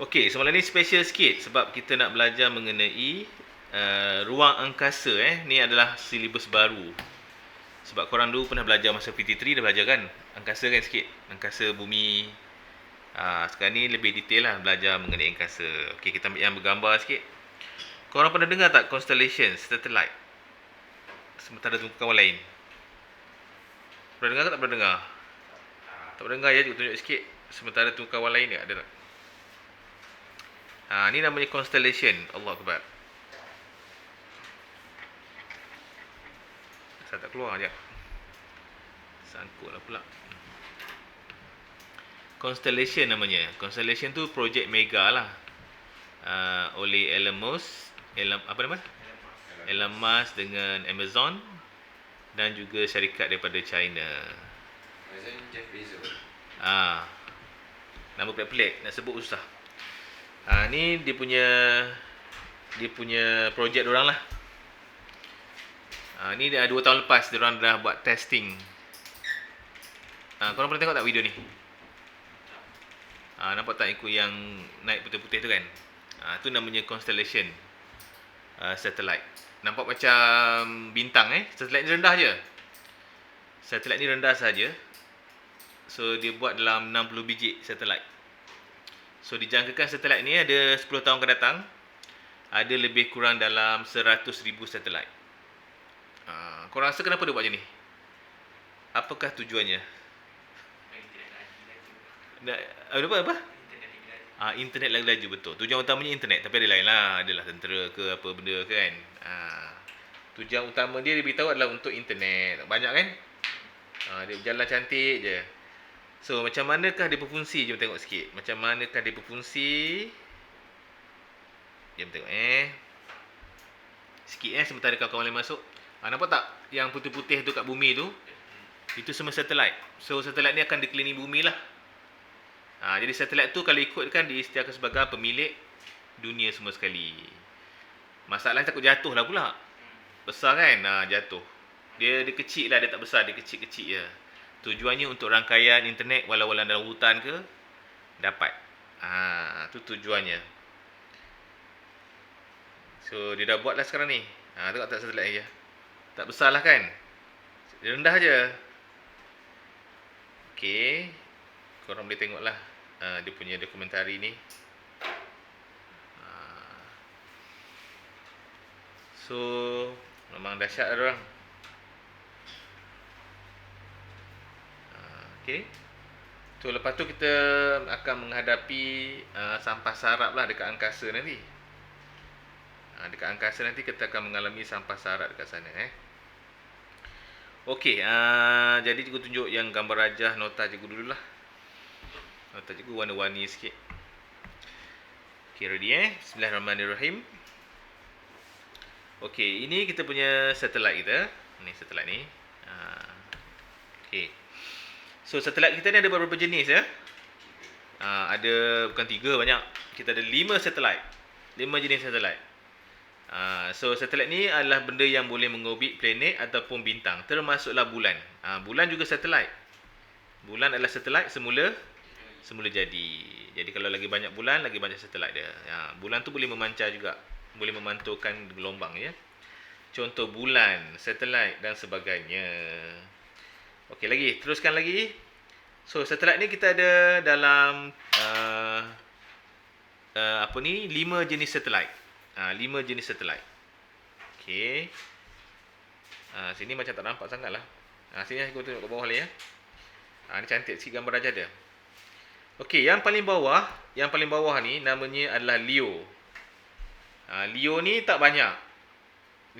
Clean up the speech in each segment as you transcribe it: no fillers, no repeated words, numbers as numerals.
Okey, semalam ni special sikit sebab kita nak belajar mengenai ruang angkasa. Ni adalah silibus baru. Sebab korang dulu pernah belajar masa PT3 dah belajar kan? Angkasa kan sikit. Angkasa bumi. Sekarang ni lebih detail lah belajar mengenai angkasa. Okey, kita ambil yang bergambar sikit. Korang pernah dengar tak constellation, satellite? Sementara tunggu kawan lain. Pernah dengar ke tak pernah dengar? Tak pernah dengar ya, cikgu tunjuk sikit. Sementara tunggu kawan lain ada tak? Ni namanya constellation. Allah Akbar. Saya tak keluar sekejap. Sangkut lah pula. Constellation namanya. Constellation tu projek mega lah. Oleh Elon Musk. Apa nama? Elon Musk dengan Amazon. Dan juga syarikat daripada China. Jeff Bezos. Nama pelik-pelik. Nak sebut susah. Ni dia punya projek diorang lah. Ni dah 2 tahun lepas diorang dah buat testing. Korang pernah tengok tak video ni? Nampak tak ikut yang naik putih-putih tu kan? Tu namanya constellation satellite. Nampak macam bintang Satellite ni rendah je. Satellite ni rendah saja. So dia buat dalam 60 biji satellite. So dijangkakan satellite ni ada 10 tahun akan datang. Ada lebih kurang dalam 100,000 satellite. Korang rasa kenapa dia buat macam ni? Apakah tujuannya? Apa? Internet lagi laju, betul. Tujuan utamanya internet, tapi ada lain lah. Adalah tentera ke apa benda kan. Tujuan utama dia beritahu adalah untuk internet. Banyak kan? Dia berjalan cantik je. So macam manakah dia berfungsi? Jom tengok sikit. Macam manakah dia berfungsi? Jom tengok sikit sementara kawan-kawan lain masuk. Nampak tak yang putih-putih tu kat bumi tu? Itu semua satellite. So satellite ni akan dikelilingi bumi lah. Jadi satellite tu kalau ikut kan diisytiharkan sebagai pemilik dunia semua sekali. Masalahnya takut jatuh lah pula. Besar kan? Jatuh. Dia kecil lah, dia tak besar, dia kecil-kecil je. Tujuannya untuk rangkaian internet walau-walau dalam hutan ke dapat. Tu tujuannya. So dia dah buat lah sekarang ni. Tengok tak satellite je. Tak besar lah kan? Dia rendah je. Okey. Korang boleh tengok lah dia punya dokumentari ni. So memang dahsyat lah diorang. Okey. So lepas tu kita akan menghadapi sampah sarap lah dekat angkasa nanti. Dekat angkasa nanti kita akan mengalami sampah sarap dekat sana Okey, jadi cikgu tunjuk yang gambar rajah nota cikgu dululah. Nota cikgu warna-warni sikit. Okey, ready Bismillahirrahmanirrahim. Okey, ini kita punya satellite kita. Ni satellite ni. Okey. So satellite kita ni ada beberapa jenis ada bukan 3, banyak. Kita ada 5 satellite. 5 jenis satellite. So satellite ni adalah benda yang boleh mengorbit planet ataupun bintang, termasuklah bulan. Bulan juga satellite. Bulan adalah satellite semula jadi. Jadi kalau lagi banyak bulan, lagi banyak satellite dia. Bulan tu boleh memancar juga, boleh memantulkan gelombang Contoh bulan, satellite dan sebagainya. Okey, teruskan lagi. So satellite ni kita ada dalam 5 jenis satellite. 5 jenis satellite. Okey. Sini macam tak nampak sangat lah. Sini aku tunjuk kat bawah ni ni cantik sikit gambar rajah dia. Okey, yang paling bawah ni namanya adalah Leo. Leo ni tak banyak.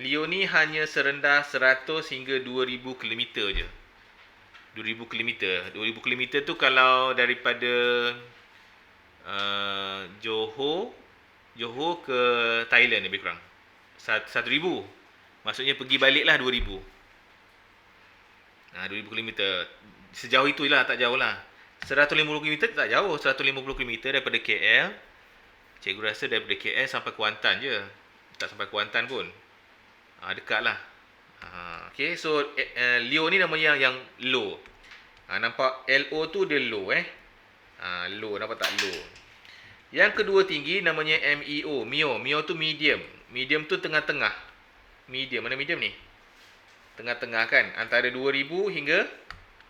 Leo ni hanya serendah 100 hingga 2000 km je. 2000 km. 2000 km tu kalau daripada Johor ke Thailand lebih kurang 1,000. Maksudnya pergi balik lah 2,000. 2,000 km. Sejauh itu lah, tak jauh lah. 150 km tak jauh. 150 km daripada KL. Cikgu rasa daripada KL sampai Kuantan je. Tak sampai Kuantan pun. Dekat lah. Okay, so Leo ni namanya yang low. Nampak LO tu dia low Low, nampak tak low? Yang kedua tinggi namanya MEO. MEO tu medium. Medium tu tengah-tengah. Medium, mana medium ni? Tengah-tengah kan? Antara 2,000 hingga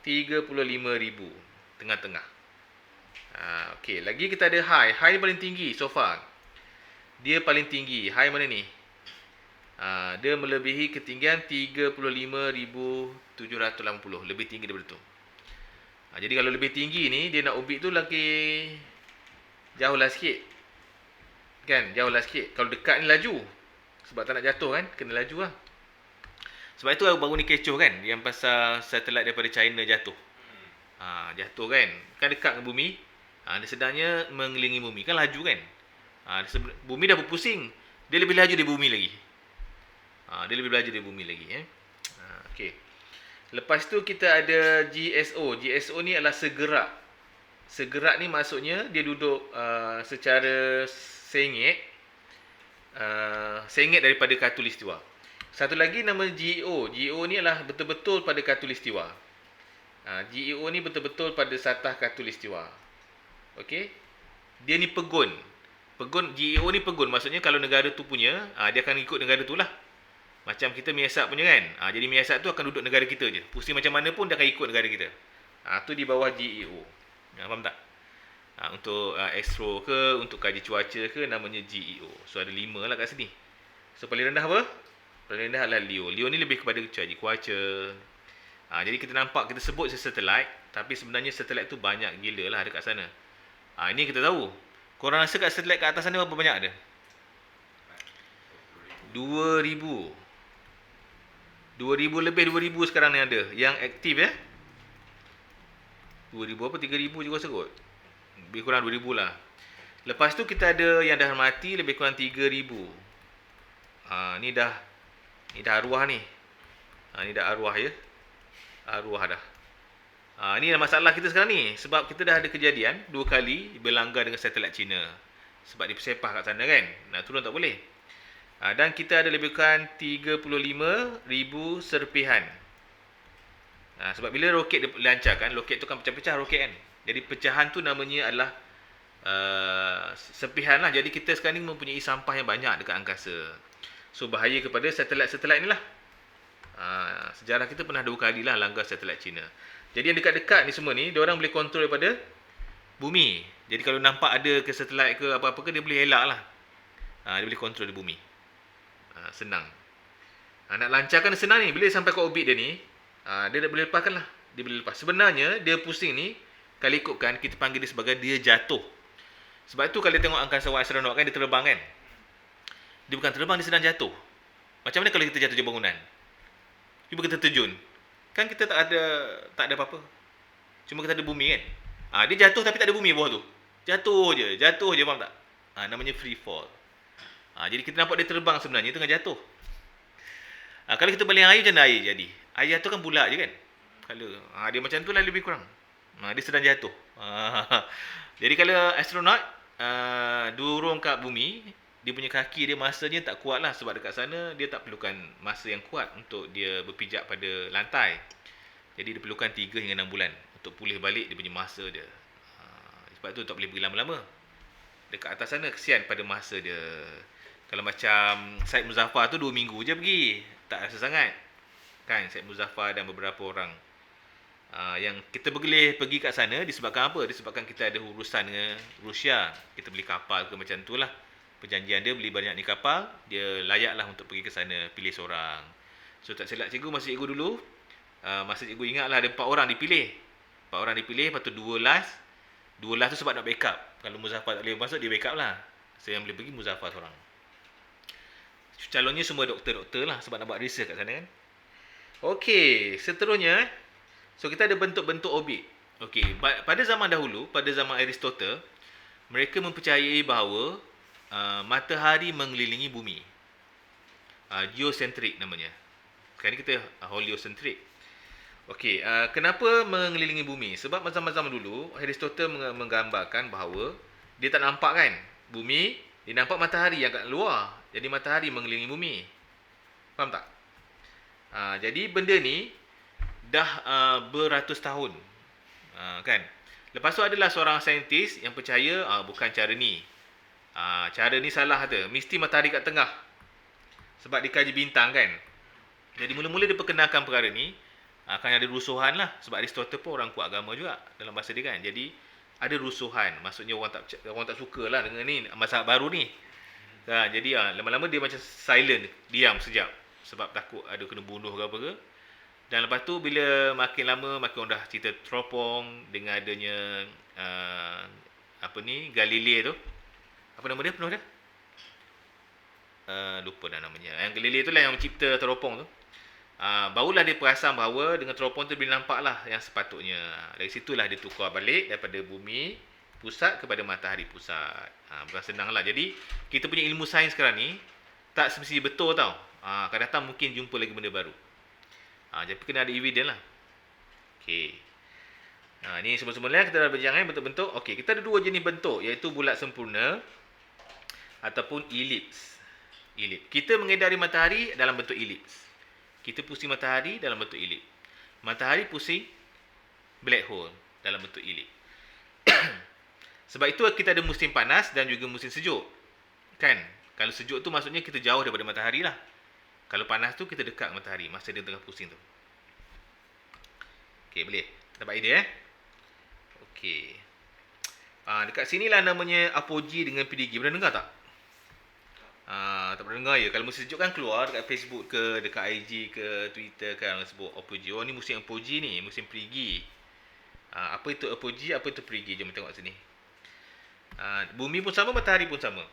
35,000. Tengah-tengah. Okey, lagi kita ada high. High ni paling tinggi so far. Dia paling tinggi. High mana ni? Dia melebihi ketinggian 35,780. Lebih tinggi daripada tu. Jadi kalau lebih tinggi ni, dia nak orbit tu lagi jauh lah sikit. Kan? Jauh lah sikit. Kalau dekat ni laju. Sebab tak nak jatuh kan? Kena laju lah. Sebab itu baru ni kecoh kan? Yang pasal satelit daripada China jatuh. Jatuh kan? Kan dekat dengan bumi. Dia sebenarnya mengelilingi bumi. Kan laju kan? Bumi dah berpusing. Dia lebih laju dari bumi lagi. Dia lebih laju dari bumi lagi. Okey. Lepas tu kita ada GSO. GSO ni adalah segerak. Segerak ni maksudnya dia duduk secara sengit. Sengit daripada khatulistiwa. Satu lagi nama GEO. GEO ni adalah betul-betul pada khatulistiwa. GEO ni betul-betul pada satah khatulistiwa. Okey. Dia ni pegun. Pegun GEO ni pegun. Maksudnya kalau negara tu punya, dia akan ikut negara tu lah. Macam kita Miasat punya kan. Jadi Miasat tu akan duduk negara kita je. Pusing macam mana pun dia akan ikut negara kita. Tu di bawah GEO. Faham tak? Untuk astro ke, untuk kaji cuaca ke, namanya GEO. So ada 5 lah kat sini. So paling rendah apa? Paling rendah adalah LEO. LEO ni lebih kepada kaji cuaca. Jadi kita nampak, kita sebut satelit, tapi sebenarnya satelit tu banyak gila lah dekat sana. Ini kita tahu. Korang rasa kat satelit kat atas sana berapa banyak ada? 2,000. 2,000 lebih 2,000 sekarang ni ada. Yang aktif 2,000 apa 3,000 juga rasa kot. Lebih kurang 2,000 lah. Lepas tu kita ada yang dah mati lebih kurang 3,000. Ni dah arwah ni. Ni dah arwah ya. Arwah dah. Ni adalah masalah kita sekarang ni. Sebab kita dah ada kejadian 2 kali berlanggar dengan satelit Cina. Sebab dia bersepah kat sana kan. Nak turun tak boleh. Dan kita ada lebih kurang 35,000 serpihan. Sebab bila roket dilancarkan, roket tu kan pecah-pecah roket kan. Jadi pecahan tu namanya adalah serpihan lah. Jadi kita sekarang ni mempunyai sampah yang banyak dekat angkasa. So bahaya kepada satelit-satelit ni lah. Sejarah kita pernah 2 kali lah langgar satelit Cina. Jadi yang dekat-dekat ni semua ni, diorang boleh kontrol daripada bumi. Jadi kalau nampak ada ke satelit ke apa-apa ke, dia boleh elak lah. Dia boleh kontrol di bumi. Senang. Nak lancarkan senang ni. Bila dia sampai ke orbit dia ni, dia dah boleh lepaskan lah. Dia boleh lepas. Sebenarnya dia pusing ni, kalau ikutkan kita panggil dia sebagai dia jatuh. Sebab tu kalau dia tengok angkasawan astronot kan, dia terbang kan. Dia bukan terbang, dia sedang jatuh. Macam mana kalau kita jatuh di bangunan? Cuba kita terjun. Kan kita tak ada apa-apa. Cuma kita ada bumi kan. Dia jatuh tapi tak ada bumi bawah tu. Jatuh je, faham tak? Namanya free fall. Jadi kita nampak dia terbang sebenarnya tengah jatuh. Kalau kita balik air, macam mana air jadi? Air jatuh kan bulat je kan? Kalau dia macam tu lah lebih kurang. Dia sedang jatuh. Jadi kalau astronot turun kat bumi, dia punya kaki dia masanya tak kuat lah. Sebab dekat sana dia tak perlukan masa yang kuat untuk dia berpijak pada lantai. Jadi dia perlukan 3 hingga 6 bulan untuk pulih balik dia punya masa dia. Sebab tu tak boleh pergi lama-lama. Dekat atas sana kesian pada masa dia. Kalau macam Syed Muzaffar tu 2 minggu je pergi. Tak rasa sangat. Kan Syed Muzaffar dan beberapa orang. Yang kita boleh pergi kat sana disebabkan apa? Disebabkan kita ada urusan dengan Rusia. Kita beli kapal ke macam tu lah. Perjanjian dia beli banyak ni kapal. Dia layaklah untuk pergi ke sana. Pilih seorang. So tak silap cikgu, masa cikgu dulu, masa cikgu ingatlah ada 4 orang dipilih. 4 orang dipilih, lepas tu 2 last. 2 last tu sebab nak backup. Kalau Muzaffar tak boleh masuk, dia backup lah. So yang boleh pergi Muzaffar seorang. Calonnya semua doktor-doktor lah sebab nak buat research kat sana kan. Okey, seterusnya. So kita ada bentuk-bentuk orbit. Okey, pada zaman dahulu, pada zaman Aristotle, mereka mempercayai bahawa matahari mengelilingi bumi. Geocentric namanya. Sekarang ni kita heliocentric. Okey, kenapa mengelilingi bumi? Sebab zaman-zaman dulu Aristotle menggambarkan bahawa dia tak nampak kan bumi, dia nampak matahari yang kat luar. Jadi matahari mengelilingi bumi. Faham tak? Jadi benda ni dah beratus tahun. Kan? Lepas tu adalah seorang saintis yang percaya bukan cara ni. Cara ni salah tu. Mesti matahari kat tengah. Sebab dia kaji bintang kan. Jadi mula-mula dia perkenalkan perkara ni, akan ada rusuhan lah. Sebab Aristotle pun orang kuat agama juga dalam bahasa dia kan. Jadi ada rusuhan. Maksudnya orang tak suka lah dengan ni, mazhab baru ni. Jadi lama-lama dia macam silent, diam sekejap. Sebab takut ada kena bunuh ke apa ke. Dan lepas tu bila makin lama makin orang dah cerita teropong dengan adanya Galilei tu. Apa nama dia? Penuh dia? Lupa dah namanya. Yang Galilei tu lah yang mencipta teropong tu. Barulah dia perasan bahawa dengan teropong tu boleh nampak lah yang sepatutnya. Dari situlah dia tukar balik daripada bumi pusat kepada matahari pusat. Bukan senang lah. Jadi kita punya ilmu sains sekarang ni tak semestinya betul tau. Akan datang mungkin jumpa lagi benda baru. Jadi kena ada evidence lah. Okey. Ni semula-mula kita dah berbincang bentuk-bentuk. Okey, kita ada dua jenis bentuk, iaitu bulat sempurna ataupun elips. Kita mengedari matahari dalam bentuk elips. Kita pusing matahari dalam bentuk elips. Matahari pusing black hole dalam bentuk elips. Sebab itu kita ada musim panas dan juga musim sejuk. Kan? Kalau sejuk tu maksudnya kita jauh daripada matahari lah. Kalau panas tu kita dekat matahari masa dia tengah pusing tu. Okey, boleh. Dapat idea Okey. Dekat sini lah namanya apogee dengan perigi. Pernah dengar tak? Tak pernah dengar ya. Kalau musim sejuk kan keluar dekat Facebook ke, dekat IG ke, Twitter kan orang sebut apogee. Ni musim apogee ni, musim perigi. Apa itu apogee, apa itu perigi? Jom tengok sini. Bumi pun sama, matahari pun sama.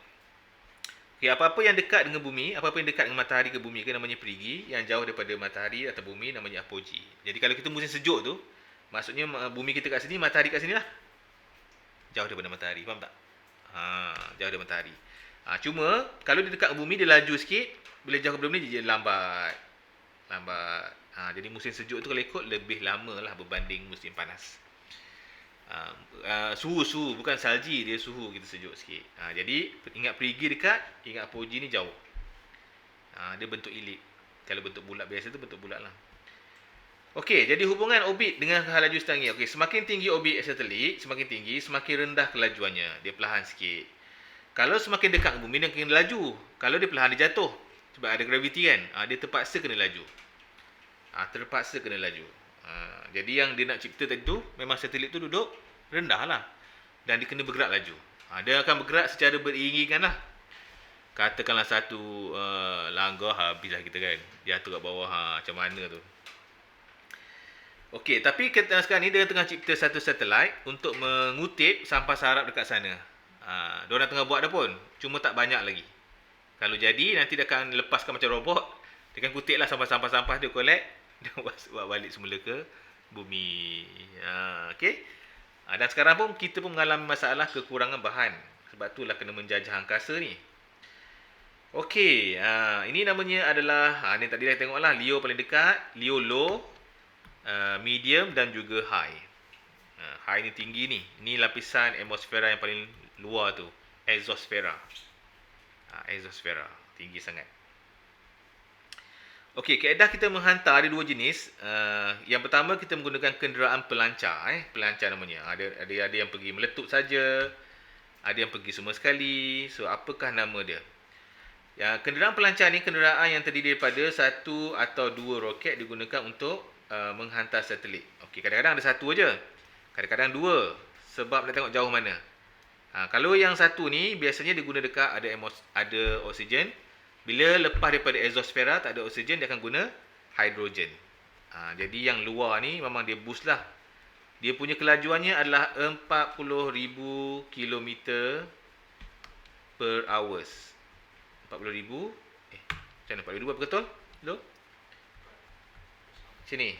Okay, apa-apa yang dekat dengan bumi, apa-apa yang dekat dengan matahari ke bumi ke namanya perigi, yang jauh daripada matahari atau bumi namanya apogee. Jadi kalau kita musim sejuk tu, maksudnya bumi kita kat sini, matahari kat sini lah. Jauh daripada matahari, faham tak? Jauh daripada matahari. Cuma kalau dia dekat bumi dia laju sikit, bila jauh daripada bumi dia lambat. Jadi musim sejuk tu kalau ikut lebih lama lah berbanding musim panas. Suhu bukan salji, dia suhu kita sejuk sikit. Jadi ingat perigi dekat, ingat apogee ni jauh. Dia bentuk elip. Kalau bentuk bulat biasa tu bentuk bulat lah. Okey, jadi hubungan orbit dengan laju setengah. Okey, semakin tinggi orbit satelit, semakin tinggi, semakin rendah kelajuannya. Dia perlahan sikit. Kalau semakin dekat dengan bumi dia kena laju. Kalau dia perlahan dia jatuh. Sebab ada graviti kan. Dia terpaksa kena laju. Jadi yang dia nak cipta tadi tu, memang satelit tu duduk rendah lah. Dan dia kena bergerak laju. Dia akan bergerak secara beriringan lah. Katakanlah satu langkah, habislah kita kan. Jatuh kat bawah, macam mana tu. Okey, tapi sekarang ni dia tengah cipta satu satelit untuk mengutip sampah sarap dekat sana. Diorang tengah buat dah pun. Cuma tak banyak lagi. Kalau jadi, nanti dia akan lepaskan macam robot. Dia akan kutip lah sampah-sampah dia collect. Dia buat balik semula ke bumi. Okey. Dan sekarang pun kita pun mengalami masalah kekurangan bahan. Sebab itulah kena menjajah angkasa ni. Okey. Ini namanya adalah, ni tadi dah tengok lah. Leo paling dekat. Leo low. Medium dan juga high. High ni tinggi ni. Ni lapisan atmosfera yang paling luar tu. Exosfera. Exosfera. Tinggi sangat. Okey, kaedah kita menghantar ada dua jenis. Yang pertama kita menggunakan kenderaan pelancar. Pelancar namanya. Ada yang pergi meletup saja. Ada yang pergi semua sekali. So, apakah nama dia? Kenderaan pelancar ni kenderaan yang terdiri daripada satu atau dua roket digunakan untuk menghantar satelit. Okey, kadang-kadang ada satu aja. Kadang-kadang dua. Sebab nak tengok jauh mana. Kalau yang satu ni biasanya dia guna dekat ada oksigen. Bila lepas daripada exosfera tak ada oksigen, dia akan guna hidrogen. Jadi yang luar ni memang dia boost lah. Dia punya kelajuannya adalah 40,000 km per hours. 40,000. Macam mana 40,000 apa betul? Hello? Sini.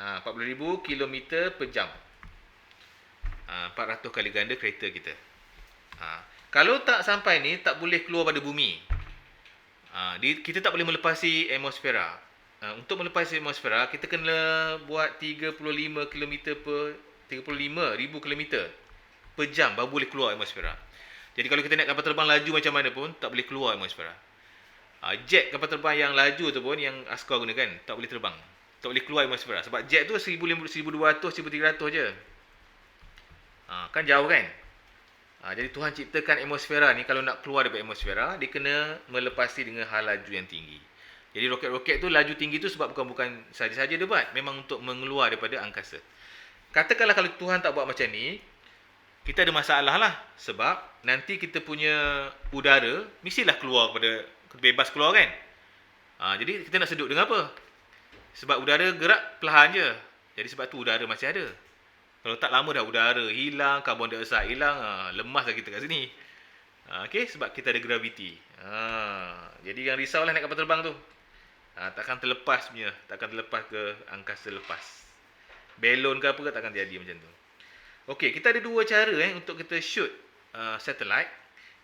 40,000 km per jam. 400 kali ganda kereta kita. Kalau tak sampai ni, tak boleh keluar pada bumi. Kita tak boleh melepasi atmosfera. Untuk melepasi atmosfera, kita kena buat 35,000 km per jam baru boleh keluar atmosfera. Jadi kalau kita naik kapal terbang laju macam mana pun, tak boleh keluar atmosfera. Jet kapal terbang yang laju tu pun, yang askar gunakan, tak boleh terbang. Tak boleh keluar atmosfera. Sebab jet tu 1,200, 1,300 je. Kan jauh kan? Jadi Tuhan ciptakan atmosfera ni, kalau nak keluar daripada atmosfera, dia kena melepasi dengan hal laju yang tinggi. Jadi roket-roket tu laju tinggi tu sebab bukan saja-saja dia buat, memang untuk mengeluar daripada angkasa. Katakanlah kalau Tuhan tak buat macam ni, kita ada masalah lah. Sebab nanti kita punya udara mestilah keluar bebas keluar kan. Jadi kita nak seduh dengan apa? Sebab udara gerak perlahan je. Jadi sebab tu udara masih ada. Kalau tak lama dah udara hilang, karbon dioksida hilang, lemas dah kita kat sini. Okey, sebab kita ada graviti. Jadi jangan risaulah naik kapal terbang tu. Takkan terlepas punya, takkan terlepas ke angkasa lepas. Belon ke apa ke takkan jadi macam tu. Okey, kita ada dua cara untuk kita shoot satellite.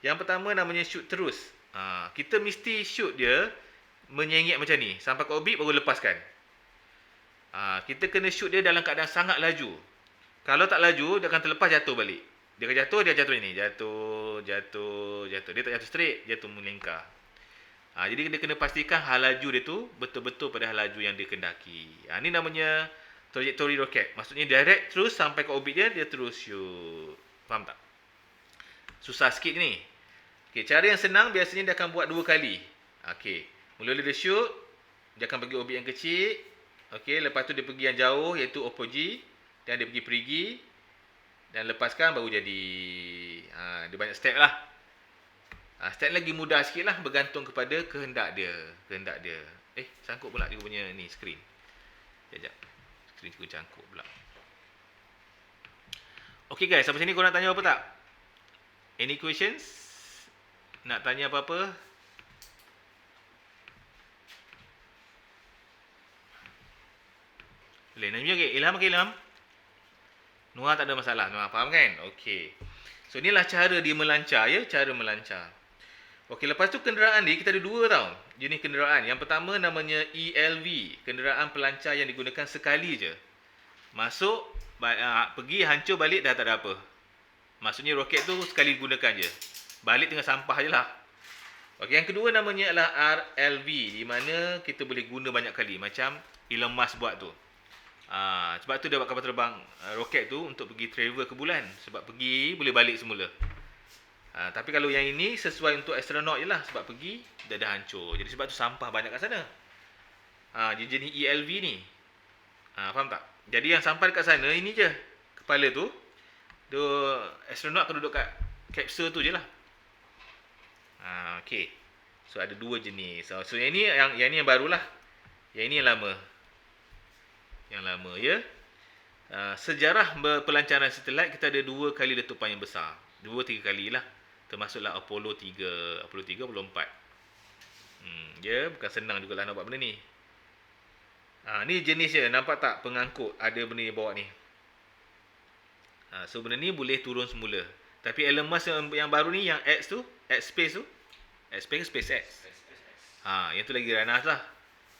Yang pertama namanya shoot terus. Kita mesti shoot dia menyengit macam ni sampai ke orbit baru lepaskan. Kita kena shoot dia dalam keadaan sangat laju. Kalau tak laju, dia akan terlepas jatuh balik. Dia akan jatuh, dia jatuh ni. Jatuh. Dia tak jatuh straight, jatuh melingkar. Jadi dia kena pastikan hal laju dia tu betul-betul pada hal laju yang dia kendaki. Ini namanya trajektori roket. Maksudnya direct terus sampai ke orbit dia terus shoot. Faham tak? Susah sikit ni. Okay, cara yang senang biasanya dia akan buat 2 kali. Okay. Mula-mula dia shoot, dia akan pergi orbit yang kecil. Okay, lepas tu dia pergi yang jauh iaitu apogee. Dan dia pergi perigi. Dan lepaskan baru jadi. Dia banyak step lah. Step lagi mudah sikit lah. Bergantung kepada kehendak dia. Sangkut pula dia punya ni screen. Sekejap. Screen aku cangkut pula. Okay guys, sampai sini korang nak tanya apa tak? Any questions? Nak tanya apa-apa? Boleh nanya ke? Ilham ke Ilham? Noah tak ada masalah. Noah faham kan? Okey. So inilah cara dia melancar ya, cara melancar. Okey, lepas tu kenderaan ni kita ada 2 tau. Jenis kenderaan. Yang pertama namanya ELV, kenderaan pelancar yang digunakan sekali je. Masuk, pergi, hancur balik dah tak ada apa. Maksudnya roket tu sekali digunakan je. Balik tengah sampah je lah. Okey, yang kedua namanya adalah RLV, di mana kita boleh guna banyak kali macam Elon Musk buat tu. Sebab tu dia buat kapal terbang roket tu untuk pergi travel ke bulan. Sebab pergi boleh balik semula. Tapi kalau yang ini sesuai untuk astronot je lah. Sebab pergi dah hancur. Jadi sebab tu sampah banyak kat sana. Jenis ELV ni. Faham tak? Jadi yang sampai dekat sana ini je. Kepala tu. Astronot akan duduk kat kapsul tu je lah. Okay. So ada 2 jenis. So yang ni yang barulah. Yang ini yang lama. Yang lama ya. Sejarah pelancaran satelit kita ada 2 kali letupan yang besar. 2-3 kali lah. Termasuklah Apollo 3, Apollo 3, Apollo 4. Ya, bukan senang jugalah nak buat benda ni. Ni jenisnya, nampak tak pengangkut ada benda ni bawa ni. So benda ni boleh turun semula. Tapi Elon Musk yang baru ni, yang X tu, X Space tu, X Space ke SpaceX? Yang tu lagi ganas lah.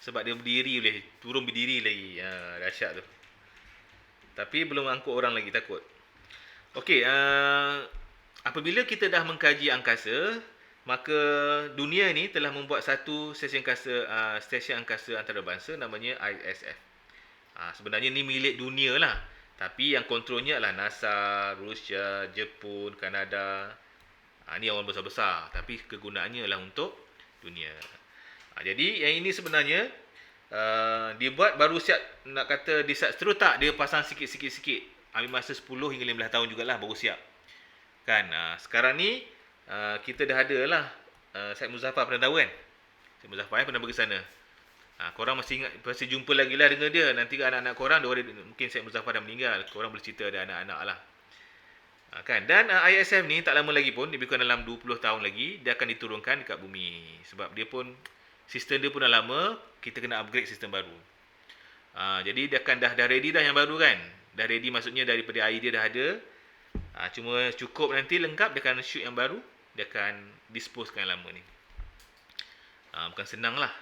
Sebab dia berdiri boleh, turun berdiri lagi. Dahsyat tu. Tapi belum angkut orang lagi, takut. Okey, apabila kita dah mengkaji angkasa, maka dunia ni telah membuat satu stesen angkasa antarabangsa namanya ISS. Sebenarnya ni milik dunia lah. Tapi yang kontrolnya adalah NASA, Rusia, Jepun, Kanada. Ni orang besar-besar. Tapi kegunaannya adalah untuk dunia. Jadi yang ini sebenarnya dibuat baru siap, nak kata dia siap terus tak, dia pasang sikit-sikit. Ambil masa 10 hingga 15 tahun jugalah baru siap. Kan? Sekarang ni kita dah ada lah. Syed Muzaffar pernah tahu kan? Syed Muzaffar pernah pergi sana. Korang masih ingat, masih jumpa lagi lah dengan dia. Nanti anak-anak korang, mungkin Syed Muzaffar dah meninggal. Korang boleh cerita ada anak-anak lah. Kan? Dan ISS ni tak lama lagi pun, lebih kurang dalam 20 tahun lagi, dia akan diturunkan dekat bumi. Sebab dia pun, sistem dia pun dah lama, kita kena upgrade sistem baru. Jadi dia akan dah ready dah yang baru kan. Dah ready maksudnya daripada air dia dah ada. Cuma cukup nanti lengkap, dia akan shoot yang baru. Dia akan disposekan yang lama ni. Bukan senang lah.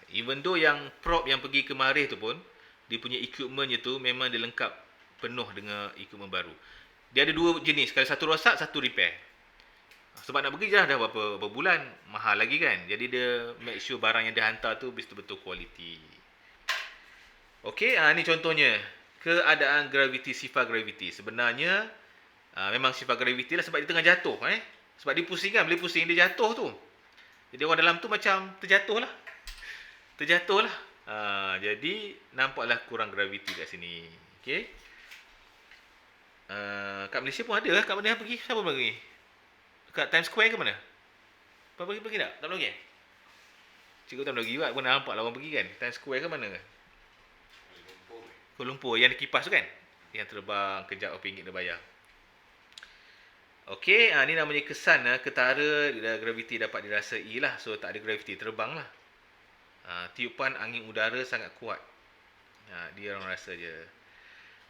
Even though yang prop yang pergi ke Marikh tu pun, dia punya equipmentnya tu memang dia lengkap penuh dengan equipment baru. Dia ada 2 jenis. Kalau satu rosak, satu repair. Sebab nak pergi dah berapa bulan, mahal lagi kan. Jadi dia make sure barang yang dia hantar tu betul-betul quality. Okey, ni contohnya keadaan graviti, sifar graviti. Sebenarnya memang sifar graviti lah sebab dia tengah jatuh. Sebab dia pusing kan, bila pusing dia jatuh tu. Jadi orang dalam tu macam terjatuh lah. Jadi nampaklah kurang graviti kat sini. Okey. Kat Malaysia pun ada lah. Kat mana pergi? Siapa pergi? Kat Times Square ke mana? Pergi tak? Tak pergi? Cikgu tak pergi juga. Pun nampak lah orang pergi kan. Times Square ke mana? Kuala Lumpur. Yang ada kipas tu kan? Yang terbang kejap RM1 dia bayar. Okey, ni namanya kesan ketara graviti dapat dirasai lah. So tak ada graviti, terbang lah. Tiupan angin udara sangat kuat. Dia orang rasa je.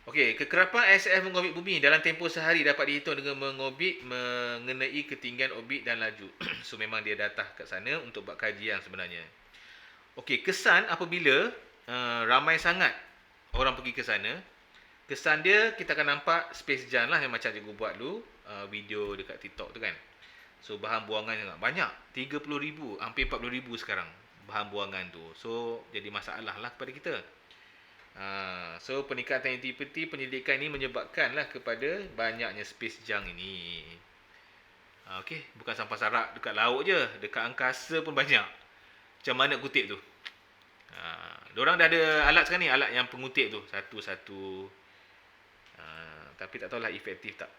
Okey, kekerapan ISS mengorbit bumi dalam tempoh sehari dapat dihitung dengan mengorbit mengenai ketinggian orbit dan laju. So memang dia datang kat sana untuk buat kajian sebenarnya. Okey, kesan apabila ramai sangat orang pergi ke sana, kesan dia kita akan nampak space jam lah yang macam cikgu buat dulu video dekat TikTok tu kan. So bahan buangan sangat banyak, 30,000, hampir 40,000 sekarang bahan buangan tu. So jadi masalah lah kepada kita. So peningkatan aktiviti penyelidikan ini menyebabkanlah kepada banyaknya space junk ini. Okey, bukan sampah sarak dekat laut je, dekat angkasa pun banyak. Macam mana kutip tu? Diorang dah ada alat sekarang ni, alat yang pengutip tu satu-satu. Tapi tak tahulah efektif tak.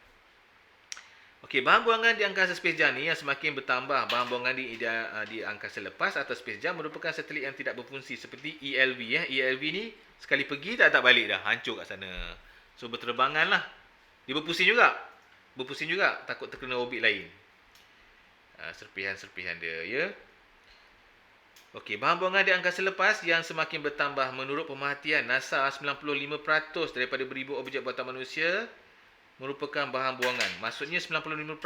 Okey, bahan buangan di angkasa space jam ni yang semakin bertambah. Bahan buangan di angkasa lepas atau space jam merupakan satelit yang tidak berfungsi seperti ELV. ELV ni sekali pergi tak balik dah, hancur kat sana. So berterbangan lah. Dia berpusing juga, takut terkena orbit lain. Serpihan-serpihan dia, ya. Okey, bahan buangan di angkasa lepas yang semakin bertambah. Menurut pemerhatian NASA, 95% daripada beribu objek buatan manusia merupakan bahan buangan. Maksudnya 95%.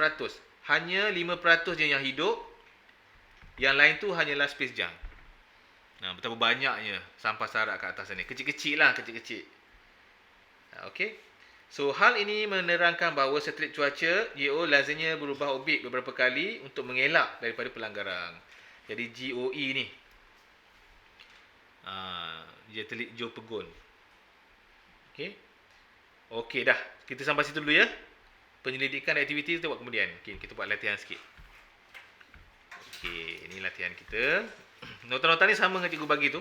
Hanya 5% je yang hidup. Yang lain tu hanyalah space junk. Betapa banyaknya sampah sarak kat atas sana. Kecil-kecil lah. Okey. So, hal ini menerangkan bahawa satelit cuaca GEO lazimnya berubah orbit beberapa kali untuk mengelak daripada pelanggaran. Jadi GOE ni. Satelit Joe Pegon. Okey. Okey dah. Kita sampai situ dulu ya. Penyelidikan aktiviti kita buat kemudian. Okey, kita buat latihan sikit. Okey, ini latihan kita. Nota-nota ni sama dengan cikgu bagi tu.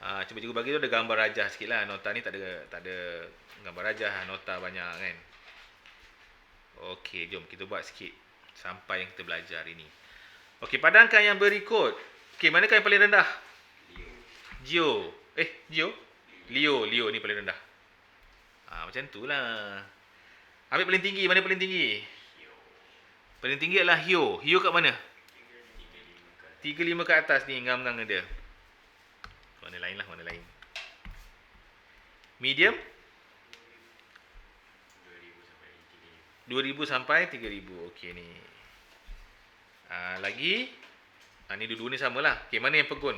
Cuma cikgu bagi tu ada gambar rajah sikit lah. Nota ni tak ada gambar rajah. Nota banyak kan. Okey, jom kita buat sikit. Sampai yang kita belajar hari ni. Okey, pada angka yang berikut. Okey, manakah yang paling rendah? Geo. Leo ni paling rendah. Macam tu lah. Ambil paling tinggi. Mana paling tinggi? Paling tinggi adalah Hio. Hio kat mana? 35 ke atas ni. Ngam-ngam dia. Mana lain. Medium? 2,000 sampai 3,000. Okey ni. Lagi. Ni dua-dua ni samalah. Okey, mana yang pegun?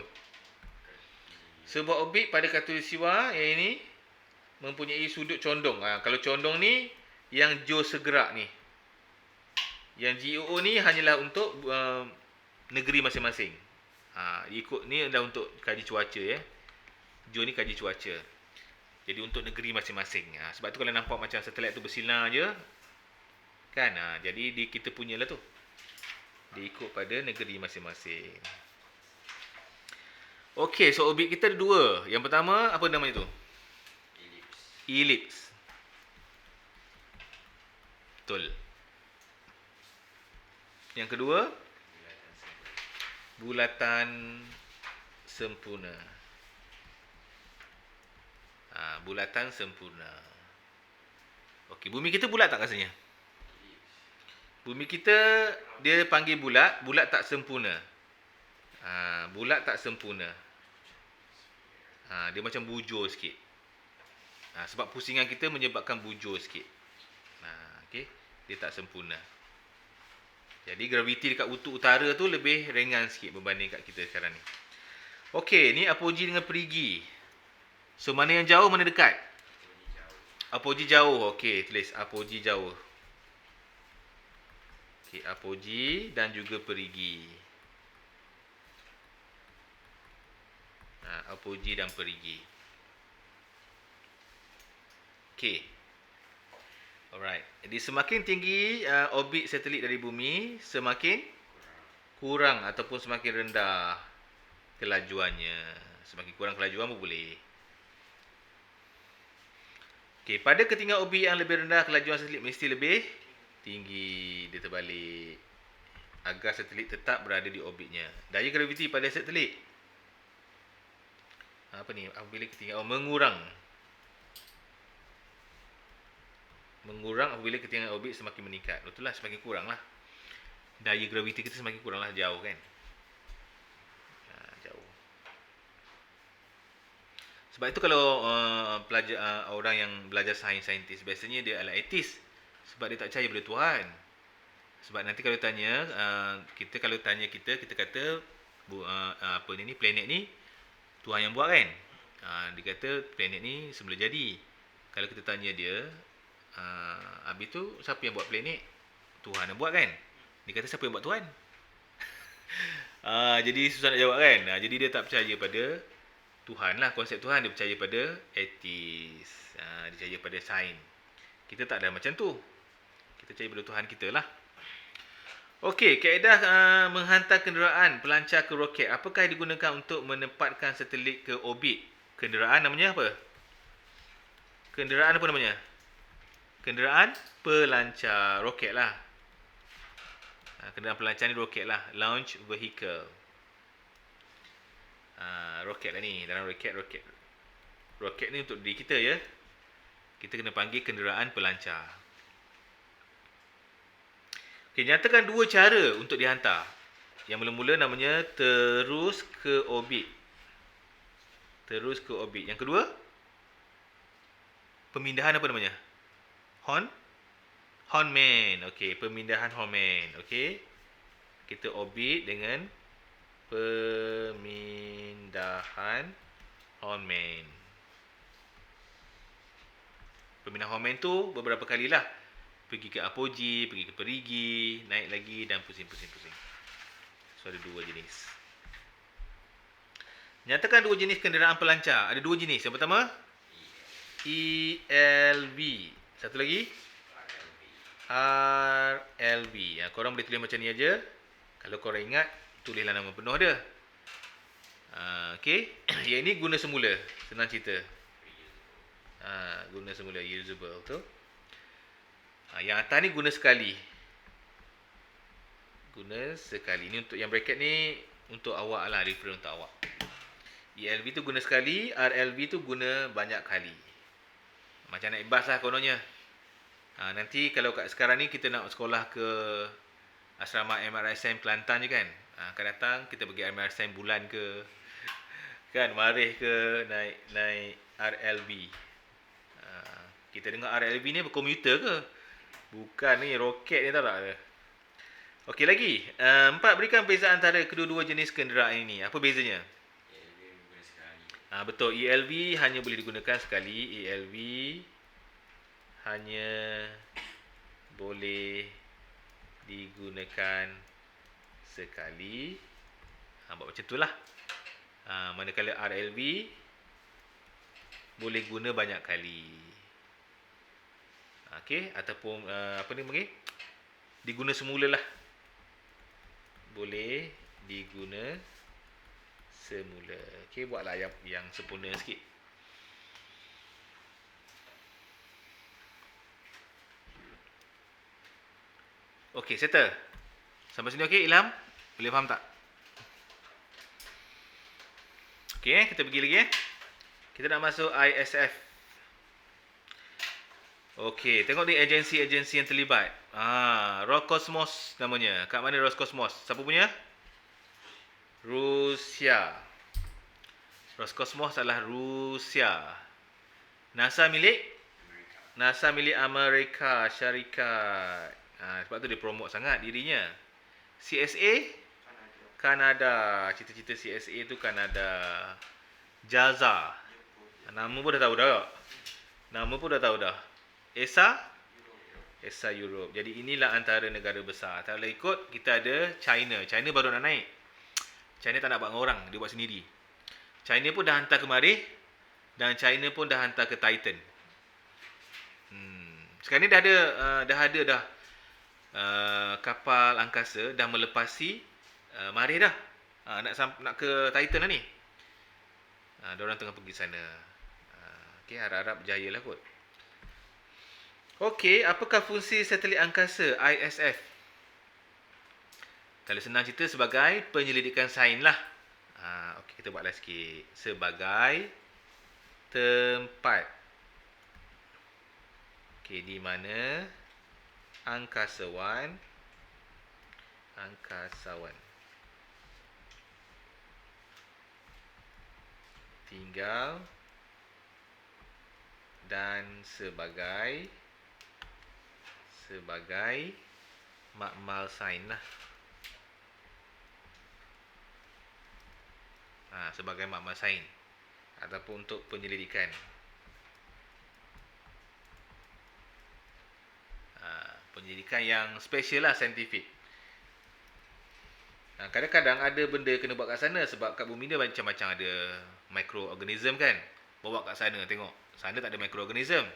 Sebuah orbit pada khatulistiwa yang ini mempunyai sudut condong. Kalau condong ni yang Joe segerak ni. Yang GOO ni hanyalah untuk negeri masing-masing. Ikut ni adalah untuk kaji cuaca ya. Joe ni kaji cuaca. Jadi untuk negeri masing-masing. Sebab tu kalau nampak macam satelit tu bersinar je kan. Jadi kita punyalah tu. Dia ikut pada negeri masing-masing. Okey, so orbit kita ada dua. Yang pertama apa namanya tu? Ellipse. Betul. Yang kedua, bulatan sempurna. Bulatan sempurna. Okey, bumi kita bulat tak rasanya? Bumi kita dia panggil bulat tak sempurna. Bulat tak sempurna. Dia macam bujur sikit. Sebab pusingan kita menyebabkan bujur sikit. Okey, dia tak sempurna. Jadi graviti dekat kutub utara tu lebih ringan sikit berbanding kat kita sekarang ni. Okey, ni apogee dengan perigi. So mana yang jauh, mana dekat? Apogee jauh. Okey, tulis apogee jauh. Okey, apogee dan juga perigi. Apogee dan perigi. Okey. Alright. Jadi semakin tinggi orbit satelit dari bumi, semakin kurang ataupun semakin rendah kelajuannya. Semakin kurang kelajuan pun boleh. Okey, pada ketinggian orbit yang lebih rendah, kelajuan satelit mesti lebih tinggi. Dia terbalik. Agar satelit tetap berada di orbitnya. Daya graviti pada satelit. Apa ni? Apabila ketinggian mengurang. Mengurang apabila ketinggian orbit semakin meningkat. Betul lah, semakin kurang lah. Daya graviti kita semakin kurang lah, jauh kan. Jauh. Sebab itu kalau pelajar orang yang belajar saintis, biasanya dia adalah ateis. Sebab dia tak percaya pada Tuhan. Sebab nanti kalau tanya kita kata apa ni planet ni Tuhan yang buat kan. Dia kata planet ni semula jadi. Kalau kita tanya dia habis tu siapa yang buat planet? Tuhan yang buat kan. Dia kata siapa yang buat Tuhan? Jadi susah nak jawab kan. Jadi dia tak percaya pada Tuhan lah, konsep Tuhan. Dia percaya pada ateis. Dia percaya pada sains. Kita tak ada macam tu. Kita percaya pada Tuhan kita lah. Okey, kaedah menghantar kenderaan pelancar ke roket. Apakah digunakan untuk menempatkan satelit ke orbit? Kenderaan namanya apa? Kenderaan apa namanya? Kenderaan pelancar. Roket lah. Kenderaan pelancar ni roket lah. Launch vehicle. Roket lah ni. Dalam roket. Roket ni untuk diri kita ya. Kita kena panggil kenderaan pelancar. Okay, nyatakan dua cara untuk dihantar. Yang mula-mula namanya terus ke orbit. Terus ke orbit. Yang kedua, pemindahan apa namanya? Hornman. Okey, pemindahan Hornman. Okey. Kita orbit dengan pemindahan Hornman. Pemindahan Hornman tu beberapa kalilah. Pergi ke apogee, pergi ke perigi, naik lagi dan pusing-pusing. So ada dua jenis. Nyatakan dua jenis kenderaan pelancar. Ada dua jenis. Yang pertama ELV. Satu lagi RLV. Korang boleh tulis macam ni aja. Kalau korang ingat, tulislah nama penuh dia. Okey. Yang ini guna semula. Senang cerita. Guna semula, usable tu. Yang atas ni guna sekali. Guna sekali. Ni untuk yang bracket ni untuk awak lah, refer untuk awak. ELV tu guna sekali, RLV tu guna banyak kali. Macam naik bas lah kononnya. Nanti kalau kat sekarang ni kita nak sekolah ke asrama MRSM Kelantan je kan. Akan datang kita pergi MRSM Bulan ke kan, Marih ke, naik RLV. Kita dengar RLV ni berkomuter ke? Bukan ni, roket ni, tahu tak? Okey lagi. 4. Berikan beza antara kedua-dua jenis kenderaan ini. Apa bezanya? ELV guna sekali. Betul. ELV hanya boleh digunakan sekali. ELV hanya boleh digunakan sekali. Buat macam tu lah. Manakala RLV boleh guna banyak kali. Okey, ataupun apa ni panggil? Diguna semula lah. Boleh diguna semula. Okey, buatlah yang sempurna sikit. Okey, settle. Sampai sini okey, Ilham? Boleh faham tak? Okey, kita pergi lagi . Kita nak masuk ISF. Okey, tengok ni agensi-agensi yang terlibat. Roscosmos namanya. Kat mana Roscosmos? Siapa punya? Rusia. Roscosmos adalah Rusia. NASA milik Amerika Syarikat. Sebab tu dia promote sangat dirinya. CSA Kanada. Cita-cita CSA tu Kanada. JAXA. Nama pun dah tahu dah. ESA Europe. Jadi inilah antara negara besar. Kalau ikut kita ada China. China baru nak naik. China tak nak buat dengan orang, dia buat sendiri. China pun dah hantar ke Marih dan China pun dah hantar ke Titan. Sekarang ni dah kapal angkasa dah melepasi Marikh dah. Nak ke Titan dah ni. Diorang tengah pergi sana. Okey, harap-harap berjaya lah kot. Okey, apakah fungsi satelit angkasa ISF? Kalau senang cerita sebagai penyelidikan sains lah. Okey, kita buatlah sikit. Sebagai tempat. Okey, di mana angkasawan tinggal dan sebagai makmal sains lah. Sebagai makmal sains ataupun untuk penyelidikan. Penyelidikan yang special lah, saintifik. Kadang-kadang ada benda kena buat kat sana sebab kat bumi ni macam-macam ada microorganism kan. Bawa kat sana tengok. Sana tak ada microorganism.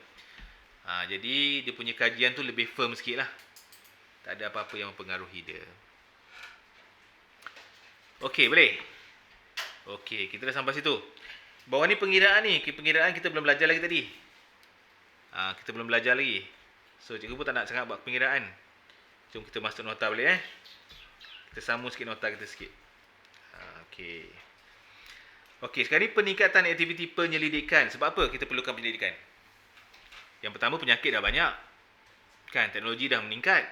Jadi dia punya kajian tu lebih firm sikit lah. Tak ada apa-apa yang mempengaruhi dia. Okey, boleh? Okey, kita dah sampai situ. Bawah ni pengiraan ni. Pengiraan kita belum belajar lagi tadi. Kita belum belajar lagi. So, cikgu pun tak nak sangat buat pengiraan. Jom kita masuk nota boleh Kita sambung sikit nota kita sikit. Okey. Okey, sekarang ni peningkatan aktiviti penyelidikan. Sebab apa kita perlukan penyelidikan? Yang pertama, penyakit dah banyak. Kan, teknologi dah meningkat.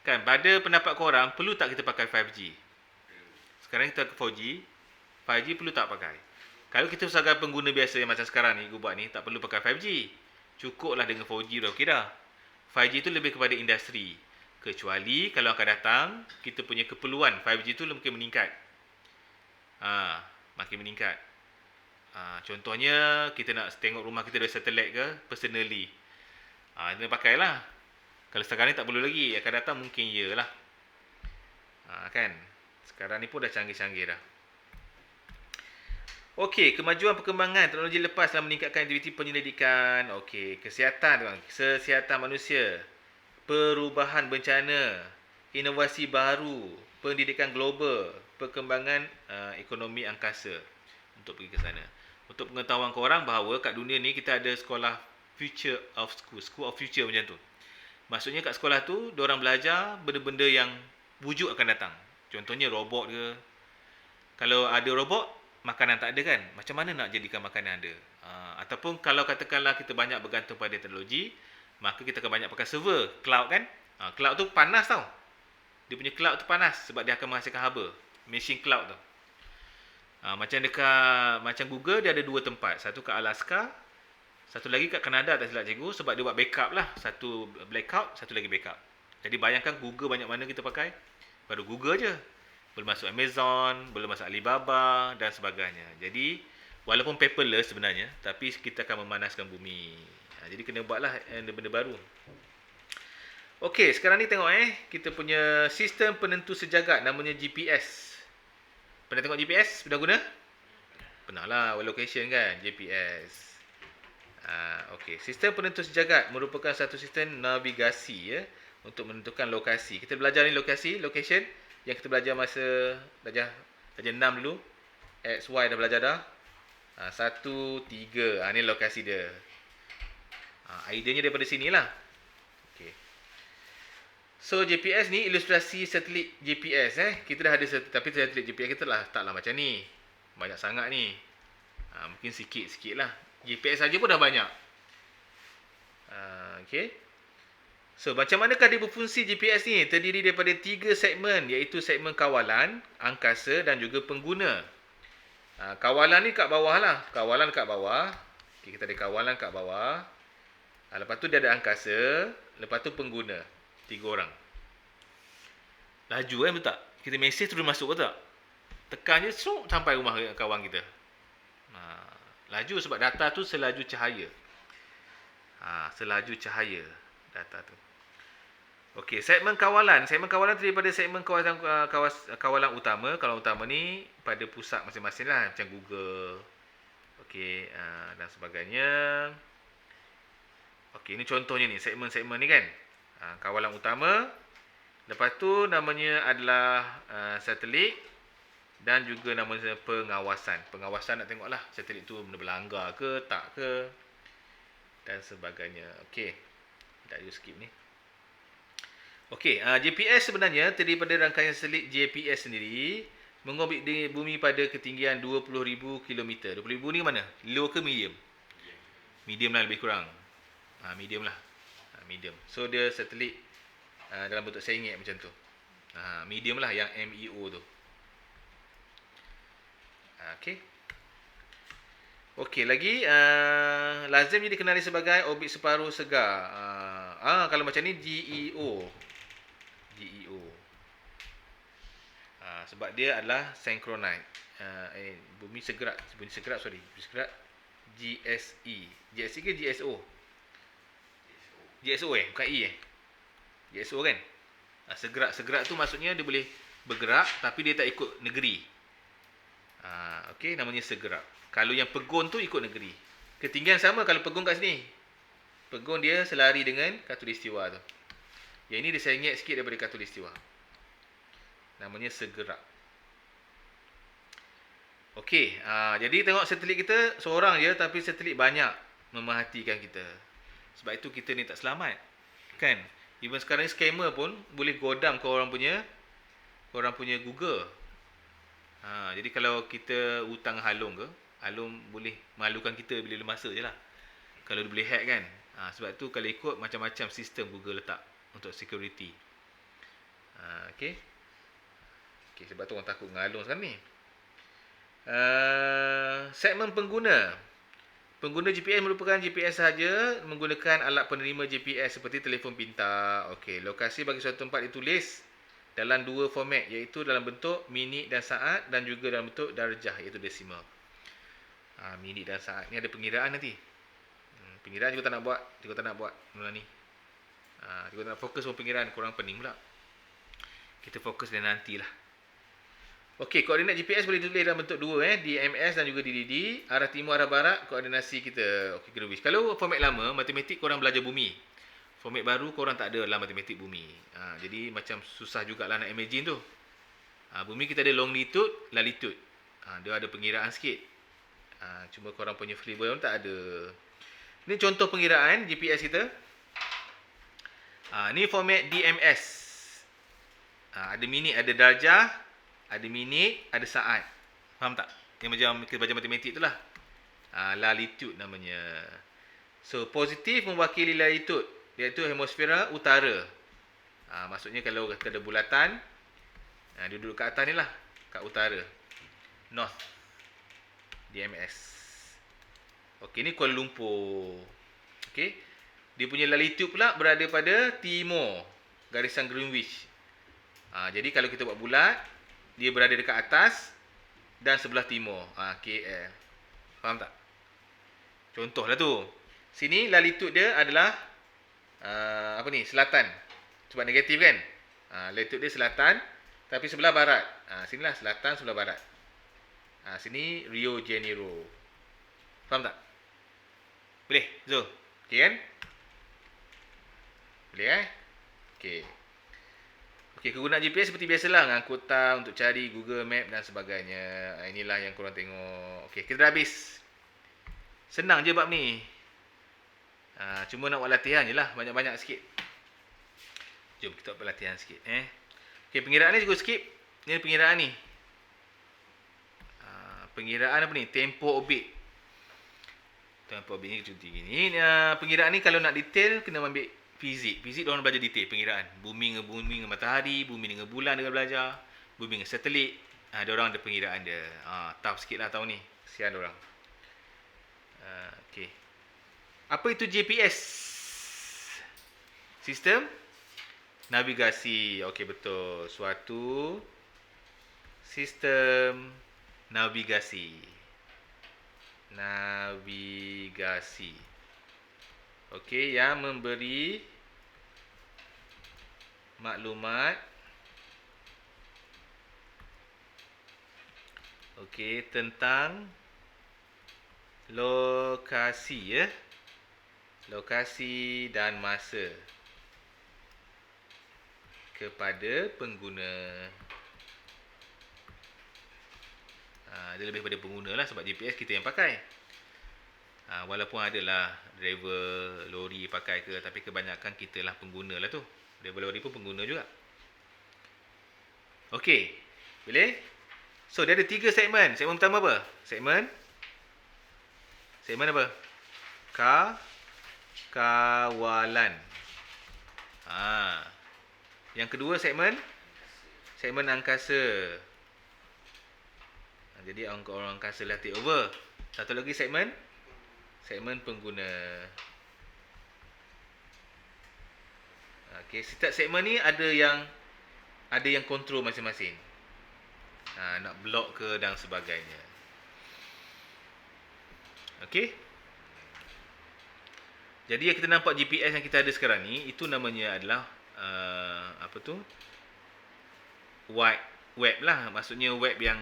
Kan, pada pendapat korang, perlu tak kita pakai 5G? Sekarang kita ke 4G. 5G perlu tak pakai? Kalau kita sebagai pengguna biasa yang macam sekarang ni, gua buat ni, tak perlu pakai 5G. Cukuplah dengan 4G dah, okey dah. 5G tu lebih kepada industri. Kecuali kalau akan datang, kita punya keperluan 5G tu mungkin meningkat. Makin meningkat. Contohnya, kita nak tengok rumah kita dari satelit ke, personally. Kita pakailah. Kalau sekarang ni tak perlu lagi, akan datang mungkin ya lah. Kan? Sekarang ni pun dah canggih-canggih dah. Okey, kemajuan perkembangan teknologi lepas dalam meningkatkan aktiviti penyelidikan. Okey, kesihatan manusia, perubahan bencana, inovasi baru, pendidikan global, perkembangan ekonomi angkasa untuk pergi ke sana. Untuk pengetahuan korang bahawa kat dunia ni kita ada sekolah Future of School of Future macam tu. Maksudnya kat sekolah tu, diorang belajar benda-benda yang wujud akan datang. Contohnya robot ke. Kalau ada robot, makanan tak ada kan? Macam mana nak jadikan makanan ada? Ataupun kalau katakanlah kita banyak bergantung pada teknologi, maka kita akan banyak pakai server, cloud kan? Cloud tu panas tau. Dia punya cloud tu panas sebab dia akan menghasilkan haba. Machine cloud tu. Macam Google, dia ada dua tempat. Satu kat Alaska, satu lagi kat Kanada tak silap cikgu, sebab dia buat backup lah. Satu blackout, satu lagi backup. Jadi bayangkan Google banyak mana kita pakai? Baru Google je. Belum masuk Amazon, belum masuk Alibaba dan sebagainya. Jadi walaupun paperless sebenarnya, tapi kita akan memanaskan bumi. Jadi kena buatlah benda baru. Okey, sekarang ni tengok kita punya sistem penentu sejagat namanya GPS. Pernah tengok GPS? Pernah guna? Pernah lah, location kan, GPS. Okey, sistem penentu sejagat merupakan satu sistem navigasi untuk menentukan lokasi. Kita belajar ni location yang kita belajar masa darjah 6 dulu. X, Y dah belajar dah. 1, 3. Ni lokasi dia. Idenya daripada sinilah. Okey. So GPS ni ilustrasi satelit GPS Kita dah ada tapi satelit GPS kita taklah macam ni. Banyak sangat ni. Mungkin sikit-sikit lah. GPS saja pun dah banyak. Okey. So, macam manakah dia berfungsi GPS ni? Terdiri daripada 3 segmen, iaitu segmen kawalan, angkasa dan juga pengguna. Kawalan ni kat bawah lah. Kawalan kat bawah. Okay, kita ada kawalan kat bawah. Lepas tu dia ada angkasa. Lepas tu pengguna. 3 orang. Laju betul tak? Kita mesej terus masuk betul tak? Tekan je, sampai rumah kawan kita. Laju sebab data tu selaju cahaya. Selaju cahaya data tu. Okey, segmen kawalan. Segmen kawalan terdiri daripada segmen kawalan utama. Kawalan utama ni pada pusat masing-masing lah. Macam Google. Okey, dan sebagainya. Okey, ini contohnya ni, segmen-segmen ni kan. Kawalan utama. Lepas tu namanya adalah satelit dan juga namanya pengawasan. Pengawasan nak tengoklah satelit tu benda berlanggar ke, tak ke dan sebagainya. Okey. Tak you skip ni. Okey, GPS sebenarnya terdiri daripada rangkaian satelit GPS sendiri mengorbit di bumi pada ketinggian 20,000 km. 20,000 ni mana? Low ke medium? Medium lah lebih kurang. Medium lah. Medium. So dia satelit dalam bentuk sengit macam tu. Medium lah yang MEO tu. Okey. Okey, lagi lazimnya dikenali sebagai orbit separuh segar. Kalau macam ni GEO. GEO. Sebab dia adalah synchronized. Bumi segera GSE. GSE ke GSO? GSO bukan E GSO kan? Segerak tu maksudnya dia boleh bergerak tapi dia tak ikut negeri. Okey, namanya segerak. Kalau yang pegon tu ikut negeri. Ketinggian sama kalau pegon kat sini. Pegon dia selari dengan khatulistiwa tu. Yang ini dia sengit sikit daripada khatulistiwa. Namanya segerak. Okey, jadi tengok satelit kita seorang je tapi satelit banyak memerhatikan kita. Sebab itu kita ni tak selamat. Kan? Even sekarang ni scammer pun boleh godam kau orang punya Google. Jadi kalau kita hutang Halong ke, Halong boleh malukan kita bila masa je lah. Kalau dia boleh hack kan. Sebab tu kalau ikut macam-macam sistem Google letak untuk security. Okey. Okey, sebab tu orang takut dengan Halong sekarang ni. Segmen pengguna. Pengguna GPS merupakan GPS sahaja menggunakan alat penerima GPS seperti telefon pintar. Okey, lokasi bagi suatu tempat ditulis dalam dua format iaitu dalam bentuk minit dan saat dan juga dalam bentuk darjah iaitu desimal. Minit dan saat. Ni ada pengiraan nanti. Pengiraan juga tak nak buat mula ni. Juga tak nak fokus pada pengiraan, kurang pening pula. Kita fokus dan nantilah. Okey, koordinat GPS boleh ditulis dalam bentuk dua DMS dan juga DDD, arah timur arah barat koordinasi kita. Okey, Greenwich. Kalau format lama matematik korang belajar bumi. Format baru korang tak ada dalam matematik bumi. Jadi macam susah jugalah nak imagine tu. Bumi kita ada longitude, latitude. Dia ada pengiraan sikit. Cuma korang punya free will tak ada. Ini contoh pengiraan GPS kita. Ni format DMS. Ada minit, ada darjah, ada minit, ada saat. Faham tak? Yang macam kita belajar matematik tu lah. Latitude namanya. So, positif mewakili latitude, iaitu hemisfera utara. Maksudnya kalau kita ada bulatan, dia duduk kat atas ni lah. Kat utara. North. DMS. Okey, ni Kuala Lumpur. Okey. Dia punya latitude pula berada pada timur. Garisan Greenwich. Jadi kalau kita buat bulat, dia berada dekat atas dan sebelah timur. KL. Faham tak? Contohlah tu. Sini latitude dia adalah selatan. Sebab negatif kan? Latitude dia selatan tapi sebelah barat. Sinilah selatan sebelah barat. Sini Rio Janeiro. Faham tak? Boleh? Zul? Okey kan? Boleh Okey. Okey, kegunaan GPS seperti biasalah, angkutan untuk cari Google Map dan sebagainya. Inilah yang korang tengok. Okey, kita dah habis. Senang je bab ni. Cuma nak buat latihan je lah, banyak-banyak sikit. Jom kita buat latihan sikit. Okey, pengiraan ni juga skip. Ni pengiraan ni. Pengiraan apa ni? Tempoh orbit. Tempoh orbit ni cuti gini. Pengiraan ni kalau nak detail kena ambil fizik. Fizik diorang belajar detail pengiraan. Bumi dengan matahari, bumi dengan bulan dia belajar, bumi dengan satelit. Diorang ada pengiraan dia. Tough sikit lah tahun ni. Kesian diorang. Okey. Apa itu GPS? Sistem navigasi. Okey, betul. Suatu sistem navigasi. Okey, yang memberi maklumat tentang lokasi lokasi dan masa kepada pengguna. Dia lebih pada pengguna lah sebab GPS kita yang pakai. Walaupun adalah driver lori pakai ke, tapi kebanyakan kita lah pengguna lah tu. Driver lori pun pengguna juga. Okey, boleh? So dia ada 3 segmen. Segmen pertama apa? Segmen apa? Kawalan. Yang kedua segmen angkasa. Jadi orang angkasa lah take over. Satu lagi segmen pengguna. Okey, setiap segmen ni ada yang kontrol masing-masing. Nak block ke dan sebagainya. Okey. Jadi yang kita nampak GPS yang kita ada sekarang ni, itu namanya adalah wide web lah. Maksudnya web yang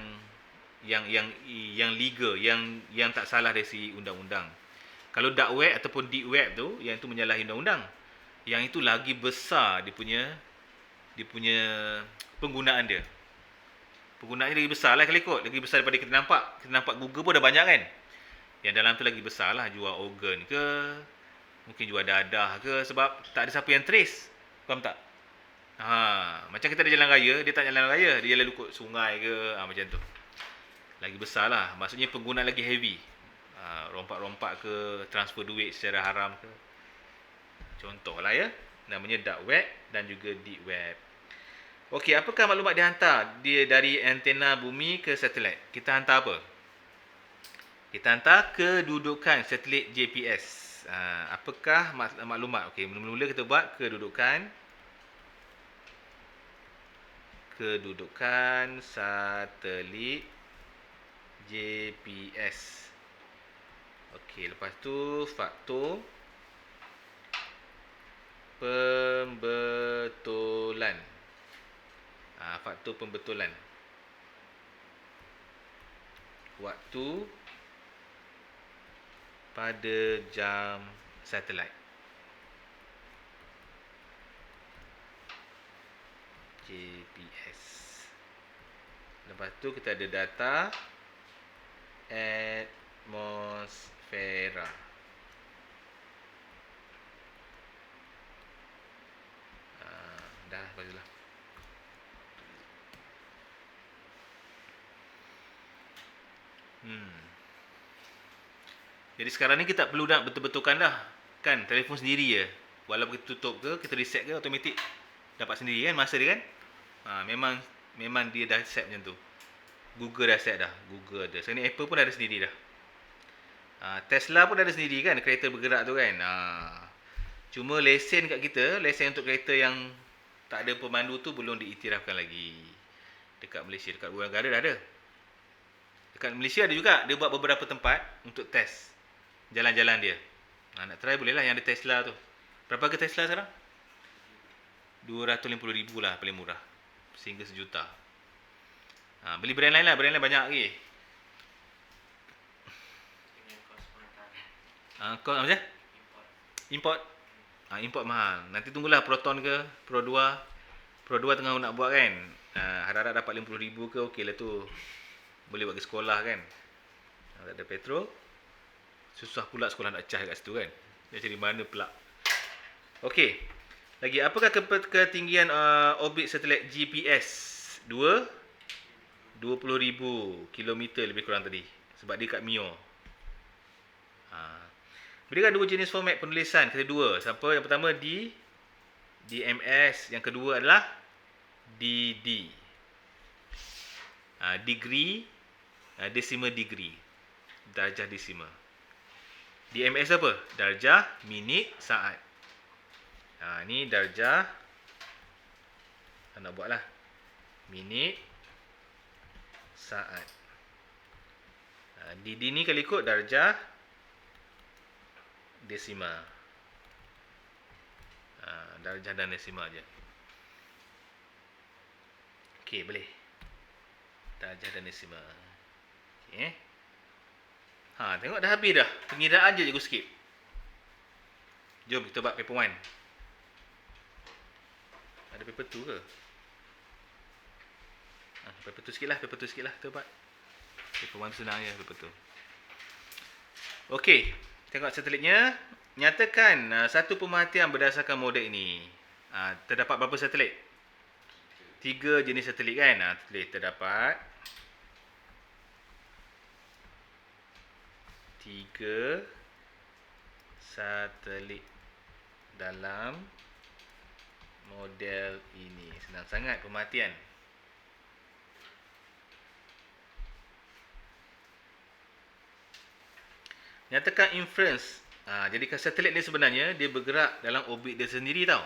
legal, yang tak salah dari segi undang-undang. Kalau dark web ataupun deep web tu, yang itu menyalahi undang-undang. Yang itu lagi besar dia punya penggunaan dia. Penggunaannya lagi besar lah kalau ikut. Lagi besar daripada kita nampak. Kita nampak Google pun dah banyak kan. Yang dalam tu lagi besar lah. Jual organ ke, mungkin jual dadah ke, sebab tak ada siapa yang trace. Faham tak? Macam kita ada jalan raya, dia tak jalan raya, dia jalan ikut sungai ke, macam tu. Lagi besar lah. Maksudnya penggunaan lagi heavy. Rompak-rompak ke, transfer duit secara haram ke. Contoh lah ya. Namanya dark web dan juga deep web. Okey, apakah maklumat dihantar dari antena bumi ke satelit? Kita hantar apa? Kita hantar kedudukan satelit GPS. Apakah maklumat? Okey, mula-mula kita buat kedudukan satelit GPS. Okey, lepas tu faktor pembetulan. Faktor pembetulan. Waktu pada jam satelit. GPS. Lepas tu kita ada data atmosfera. Dah bagilah. Jadi sekarang ni kita tak perlu nak betul-betulkan dah. Kan, telefon sendiri je. Walaupun kita tutup ke, kita reset ke, automatik dapat sendiri kan masa dia kan. Memang dia dah set macam tu. Google dah set dah. Google ada. Sekarang ni Apple pun ada sendiri dah. Tesla pun ada sendiri kan, kereta bergerak tu kan. Cuma lesen kat kita, lesen untuk kereta yang tak ada pemandu tu belum diiktirafkan lagi. Dekat Malaysia, dekat luar negara dah ada. Dekat Malaysia ada juga, dia buat beberapa tempat untuk test jalan-jalan dia. Nak try boleh lah yang ada Tesla tu. Berapa harga Tesla sekarang? 250,000 lah paling murah. Sehingga sejuta. Beli brand lain lah, brand lain banyak lagi. Kau macam? Import. Import mahal. Nanti tunggulah Proton ke, Pro 2. Pro 2 tengah nak buat kan. Harap-harap dapat 50,000 ke, okey lah tu. Boleh buat ke sekolah kan. Tak ada petrol. Susah pula sekolah nak charge kat situ kan. Dia cari mana pula. Okey. Lagi, apakah ketinggian orbit satelit GPS? 20,000 km lebih kurang tadi. Sebab dia kat MEO. Berikan dua jenis format penulisan. Kita dua. Siapa? Yang pertama DMS. Yang kedua adalah DD. Degree. Decimal degree. Darjah decimal. DMS apa? Darjah, minit, saat. Ni darjah. Nak buat lah. Minit, saat. DD ni kalau ikut darjah, desimal. Darjah dan desimal je. Okey, boleh. Darjah dan desimal. Okey. Tengok dah habis dah. Pengiraan je cikgu skip. Jom kita buat paper 1. Ada paper 2 ke? Paper 2 sikit lah, kita buat. Paper 1 senang je, paper 2. Okey, tengok satelitnya. Nyatakan satu pemerhatian berdasarkan model ini. Terdapat berapa satelit? 3 jenis satelit kan? Tulis terdapat 3 satelit dalam model ini. Senang sangat pemerhatian. Nyatakan inference. Jadi satelit ni sebenarnya dia bergerak dalam orbit dia sendiri tau.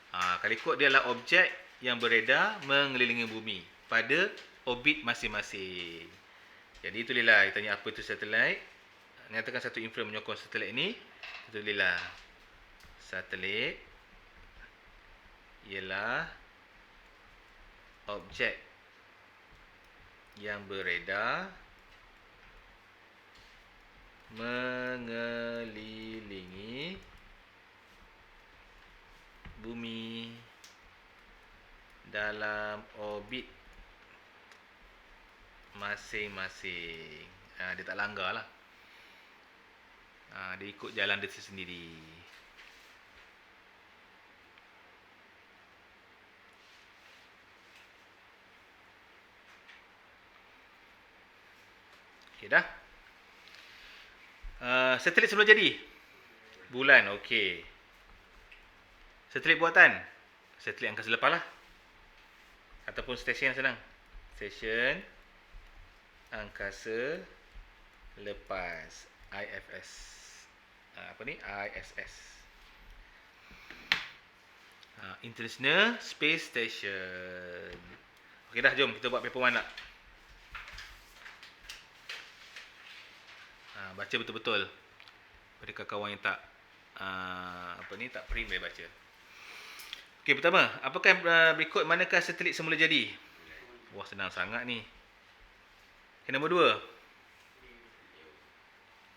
Kalau ikut dia adalah objek yang beredar mengelilingi bumi pada orbit masing-masing. Jadi tulislah, tanya apa itu satelit. Nyatakan satu inference menyokong satelit ini. Tulislah satelit ialah objek yang beredar mengelilingi bumi dalam orbit masing-masing. Dia tak langgar lah. Dia ikut jalan dia sendiri. Okey dah. Satelit sebelum jadi? Bulan, okey. Satelit buatan? Satelit angkasa lepas lah. Ataupun stesen senang. Stesen angkasa lepas. IFS. Apa ni? ISS. International Space Station. Okey dah, jom kita buat paper 1 lah. Baca betul-betul. Pada kawan-kawan yang tak tak print boleh baca. Okey, pertama, apakah berikut manakah satelit semula jadi? Wah, senang sangat ni. Okay, nombor 2.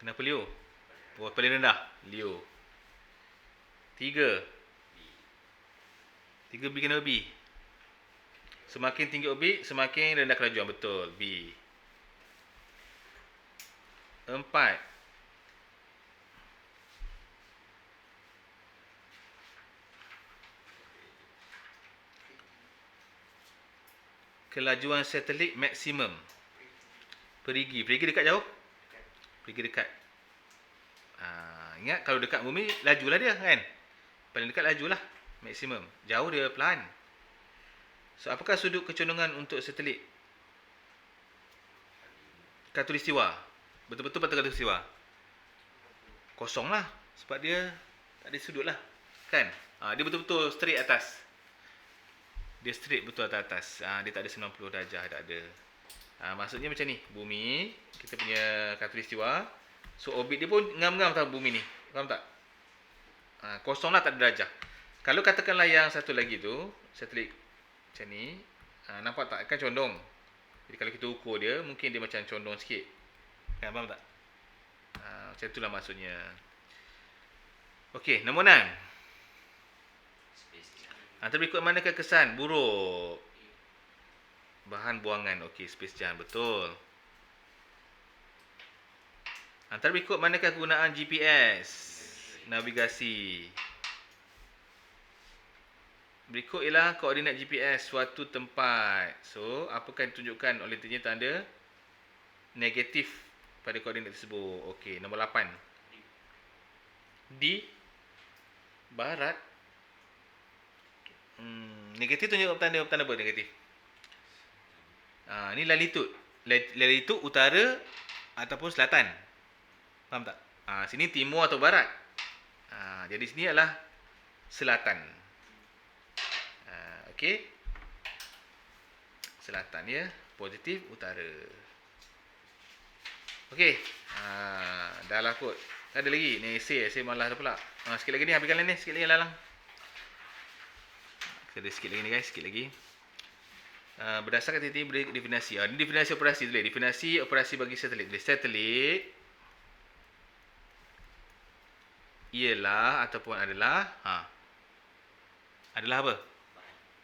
Kenapa Leo? Wah, paling rendah. Leo. 3. 3 B kenapa B? Semakin tinggi orbit, semakin rendah kelajuan. Betul, B. 4. Kelajuan satelit maksimum. Perigi. Perigi dekat jauh? Perigi dekat. Ingat kalau dekat bumi, lajulah dia kan? Paling dekat lajulah. Maksimum. Jauh dia pelan. So, apakah sudut kecondongan untuk satelit? Khatulistiwa. Betul-betul patut khatulistiwa. Kosong lah. Sebab dia tak ada sudut lah. Kan? Dia betul-betul straight atas. Dia straight betul atas. Dia tak ada 90 darjah. Tak ada. Maksudnya macam ni. Bumi. Kita punya khatulistiwa. So, orbit dia pun ngam-ngam tau bumi ni. Faham tak? Kosong lah, tak ada darjah. Kalau katakanlah yang satu lagi tu, satelit macam ni. Nampak tak? Kan condong. Jadi kalau kita ukur dia, mungkin dia macam condong sikit. Kan, faham tak? Macam itulah maksudnya. Okey, nombor 6. Antara berikut manakah kesan buruk? Bahan buangan. Okey, space jam. Betul. Antara berikut manakah kegunaan GPS? Navigasi. Berikut ialah koordinat GPS suatu tempat. So, apakah ditunjukkan oleh tanda negatif pada koordinat tersebut? Okey, nombor 8. Di barat. Negatif tunjuk tanda apa negatif? Ni latitude. Latitude utara ataupun selatan. Faham tak? Sini timur atau barat. Jadi sini adalah selatan. Okey. Selatan ya, positif utara. Okey. Dah lah kot. Ada lagi ni essay malas dah pula. Sikit lagi ni habiskan ni, sikit lagi lalang. Kita ada sikit lagi ni guys, sikit lagi. Berdasarkan titik definisi. Ini definisi operasi tulis. Definisi operasi bagi satelit. Satelit ialah ataupun adalah. Adalah apa?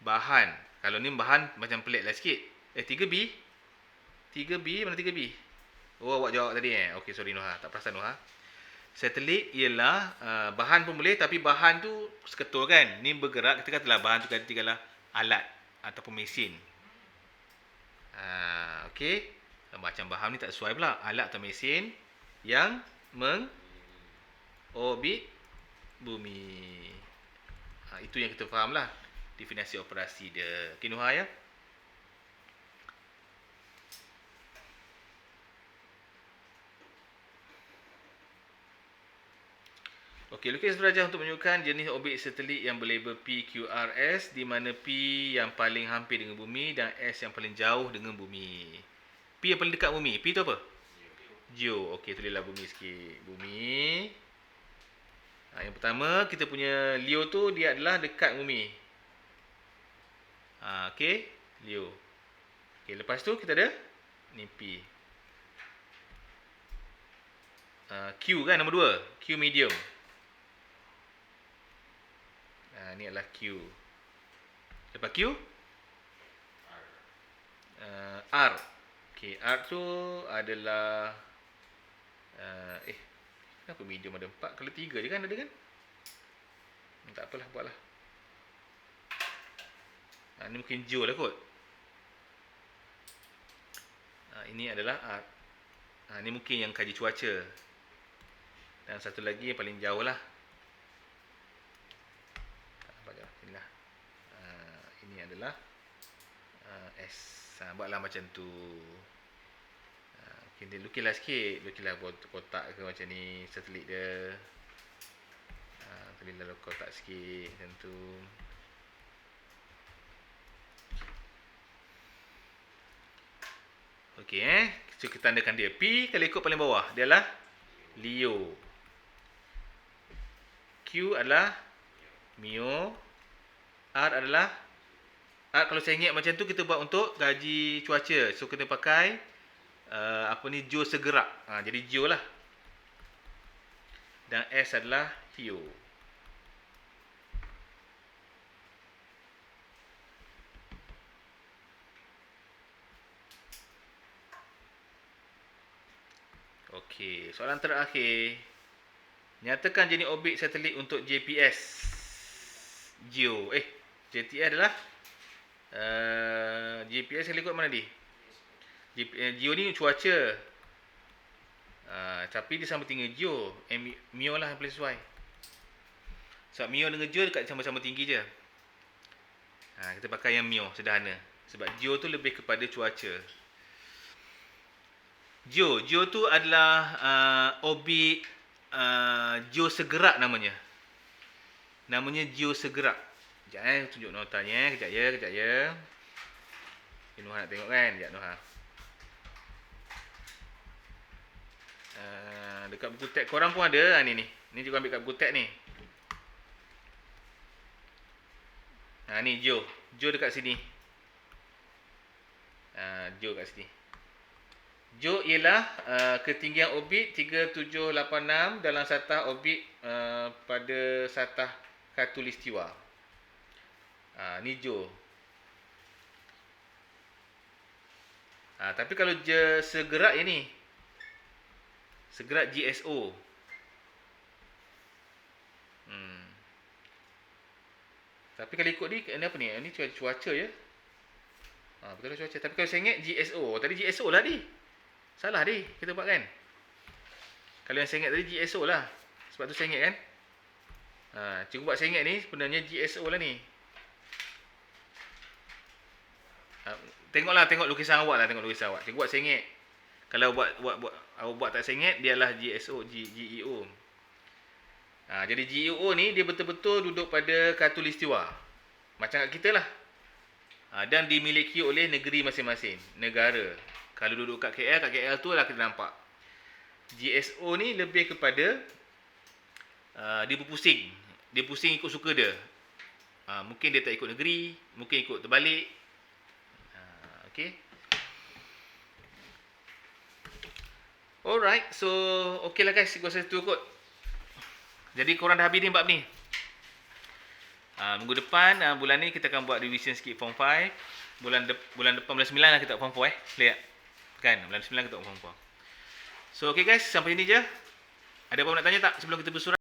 Bahan. Kalau ni bahan macam pelik lah sikit. 3B. 3B, mana 3B? Oh, awak jawab tadi Okey, sorry Noha, tak perasan Noha. Satelit ialah bahan pun boleh, tapi bahan tu seketul kan. Ni bergerak, kita katalah bahan tu katakanlah alat ataupun mesin. Okey. Macam bahan ni tak sesuai pula. Alat atau mesin yang mengorbit bumi. Itu yang kita faham lah. Definisi operasi dia. Okey Noha ya. Okey, lukis berajah untuk menunjukkan jenis objek satelit yang berlabel PQRS, di mana P yang paling hampir dengan bumi dan S yang paling jauh dengan bumi. P yang paling dekat bumi. P tu apa? Geo. Okey, tulislah bumi sikit. Bumi. Yang pertama, kita punya Leo tu dia adalah dekat bumi. Okey, Leo. Okey, lepas tu kita ada ni P. Q kan nombor 2. Q medium. Ni adalah Q. Lepas Q? R. Okey, R tu adalah kenapa medium ada 4? Kalau 3 je kan ada kan? Tak apalah, buatlah. Ni mungkin Joe lah kot. Ini adalah R. Ni mungkin yang kaji cuaca. Dan satu lagi yang paling jauh lah. Inilah. Ini adalah S. Buatlah macam tu. Kita lukislah sikit. Lukislah kotak ke macam ni. Satelit dia. Tulislah kotak sikit macam tu. Okey So kita tandakan dia. P kalau ikut paling bawah dia adalah Leo. Q adalah Mio. R adalah kalau saya ingat macam tu kita buat untuk gaji cuaca. So kita pakai Geo segerak. Jadi Geo lah. Dan S adalah Hio. Okey, soalan terakhir. Nyatakan jenis objek satelit untuk JPS. Geo. JTS adalah GPS yang ikut mana ni? Geo ni cuaca. Tapi dia sama tinggi Geo. Mio lah yang paling sesuai. Sebab Mio dengan Geo dekat sama-sama tinggi je. Kita pakai yang Mio, sederhana. Sebab Geo tu lebih kepada cuaca. Geo tu adalah orbit Geo segerak namanya. Namanya Geo segerak. Sekejap tunjuk notanya. Kejap ya. Nuha nak tengok kan? Sekejap Nuha. Dekat buku teks korang pun ada. Ni juga ambil kat buku teks ni. Ni Geo. Geo dekat sini. Geo kat sini. Geo ialah ketinggian orbit 3786 dalam satah orbit pada satah khatulistiwa. Ni Geo. Tapi kalau segerak ini, segerak GSO. Tapi kalau ikut ni apa ni? Ini cuaca ya. Betul lah cuaca. Tapi kalau saya ingat GSO. Tadi GSO lah di. Salah di. Kita buat kan. Kalau yang saya ingat tadi GSO lah. Sebab tu saya ingat kan. Cikgu buat saya ingat ni sebenarnya GSO lah ni. Tengok lukisan awak lah. Cikgu buat saya ingat. Kalau awak buat tak saya ingat, dia adalah GSO, GEO. Jadi GEO ni dia betul-betul duduk pada khatulistiwa. Macam kat kita lah. Dan dimiliki oleh negeri masing-masing, negara. Kalau duduk kat KL tu lah kita nampak. GSO ni lebih kepada dia berpusing. Dia pusing ikut suka dia. Mungkin dia tak ikut negeri, mungkin ikut terbalik. Okay. Alright, so okay lah guys, gua rasa tu kot. Jadi korang dah habis ni bab ni. Minggu depan, bulan ni kita akan buat revision sikit form 5. Bulan depan, bulan 9 lah kita buat form 4 Boleh tak? Kan? Bulan 9 kita buat form 4. So, okay guys, sampai sini je. Ada apa nak tanya tak sebelum kita bersurat?